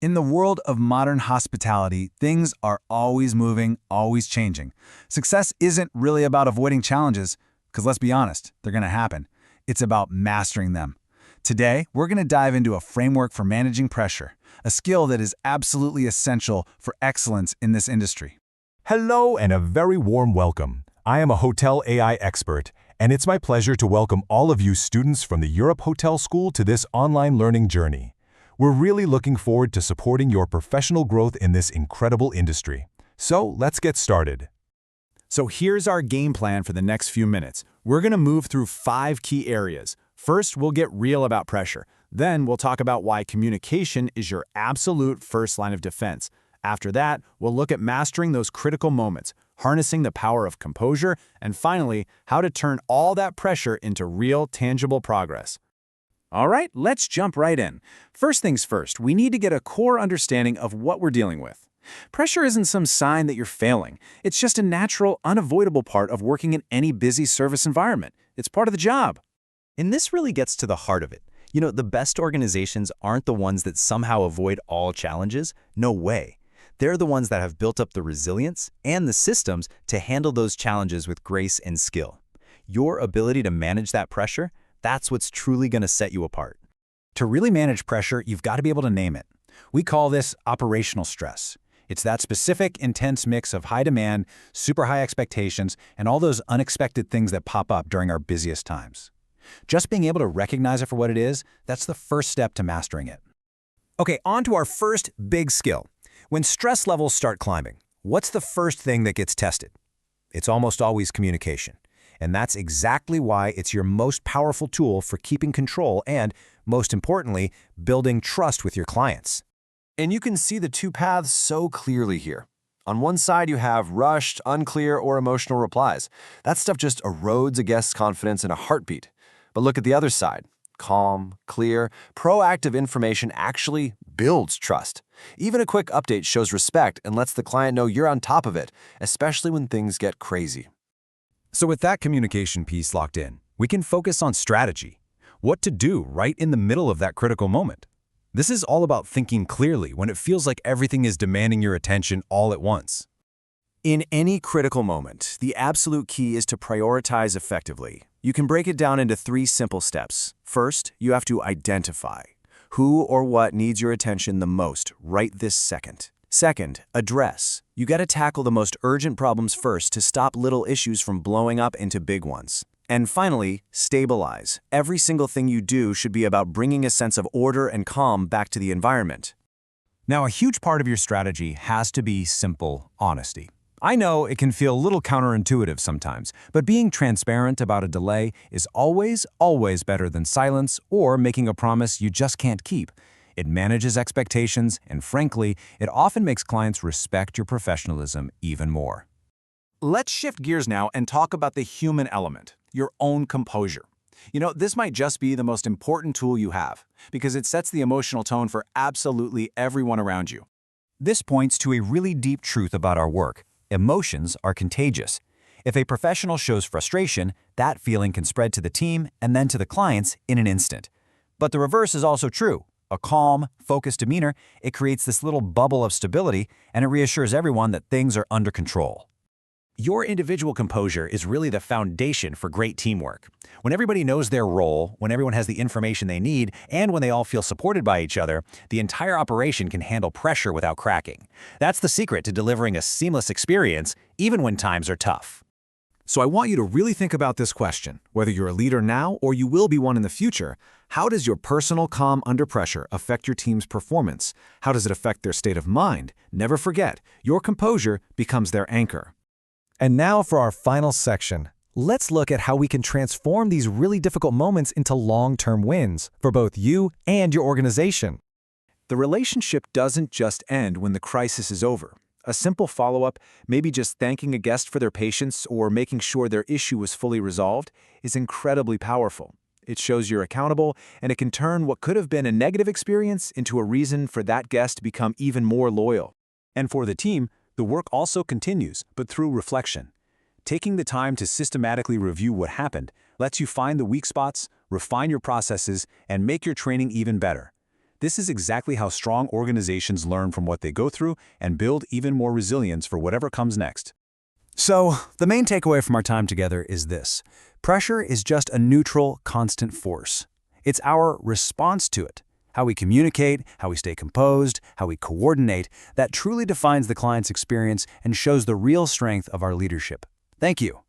In the world of modern hospitality, things are always moving, always changing. Success isn't really about avoiding challenges, because let's be honest, they're going to happen. It's about mastering them. Today, we're going to dive into a framework for managing pressure, a skill that is absolutely essential for excellence in this industry. Hello and a very warm welcome. I am a hotel AI expert, and it's my pleasure to welcome all of you students from the Europe Hotel School to this online learning journey. We're really looking forward to supporting your professional growth in this incredible industry. So let's get started. So here's our game plan for the next few minutes. We're going to move through 5 key areas. First, we'll get real about pressure. Then we'll talk about why communication is your absolute first line of defense. After that, we'll look at mastering those critical moments, harnessing the power of composure, and finally, how to turn all that pressure into real, tangible progress. All right, let's jump right in. First things first, we need to get a core understanding of what we're dealing with. Pressure isn't some sign that you're failing. It's just a natural, unavoidable part of working in any busy service environment. It's part of the job. And this really gets to the heart of it. The best organizations aren't the ones that somehow avoid all challenges. No way. They're the ones that have built up the resilience and the systems to handle those challenges with grace and skill. Your ability to manage that pressure, that's what's truly going to set you apart. To really manage pressure, you've got to be able to name it. We call this operational stress. It's that specific, intense mix of high demand, super high expectations, and all those unexpected things that pop up during our busiest times. Just being able to recognize it for what it is, that's the first step to mastering it. Okay, on to our first big skill. When stress levels start climbing, what's the first thing that gets tested? It's almost always communication. And that's exactly why it's your most powerful tool for keeping control and, most importantly, building trust with your clients. And you can see the two paths so clearly here. On one side, you have rushed, unclear, or emotional replies. That stuff just erodes a guest's confidence in a heartbeat. But look at the other side. Calm, clear, proactive information actually builds trust. Even a quick update shows respect and lets the client know you're on top of it, especially when things get crazy. So with that communication piece locked in, we can focus on strategy. What to do right in the middle of that critical moment. This is all about thinking clearly when it feels like everything is demanding your attention all at once. In any critical moment, the absolute key is to prioritize effectively. You can break it down into 3 simple steps. First, you have to identify who or what needs your attention the most right this second. Second, address. You got to tackle the most urgent problems first to stop little issues from blowing up into big ones. And finally, stabilize. Every single thing you do should be about bringing a sense of order and calm back to the environment. Now, a huge part of your strategy has to be simple honesty. I know it can feel a little counterintuitive sometimes, but being transparent about a delay is always better than silence or making a promise you just can't keep. It manages expectations, and frankly, it often makes clients respect your professionalism even more. Let's shift gears now and talk about the human element, your own composure. This might just be the most important tool you have, because it sets the emotional tone for absolutely everyone around you. This points to a really deep truth about our work. Emotions are contagious. If a professional shows frustration, that feeling can spread to the team and then to the clients in an instant. But the reverse is also true. A calm, focused demeanor, it creates this little bubble of stability, and it reassures everyone that things are under control. Your individual composure is really the foundation for great teamwork. When everybody knows their role, when everyone has the information they need, and when they all feel supported by each other, the entire operation can handle pressure without cracking. That's the secret to delivering a seamless experience, even when times are tough. So I want you to really think about this question. Whether you're a leader now or you will be one in the future, how does your personal calm under pressure affect your team's performance? How does it affect their state of mind? Never forget, your composure becomes their anchor. And now for our final section. Let's look at how we can transform these really difficult moments into long-term wins for both you and your organization. The relationship doesn't just end when the crisis is over. A simple follow-up, maybe just thanking a guest for their patience or making sure their issue was fully resolved, is incredibly powerful. It shows you're accountable, and it can turn what could have been a negative experience into a reason for that guest to become even more loyal. And for the team, the work also continues, but through reflection. Taking the time to systematically review what happened lets you find the weak spots, refine your processes, and make your training even better. This is exactly how strong organizations learn from what they go through and build even more resilience for whatever comes next. So, the main takeaway from our time together is this. Pressure is just a neutral, constant force. It's our response to it, how we communicate, how we stay composed, how we coordinate, that truly defines the client's experience and shows the real strength of our leadership. Thank you.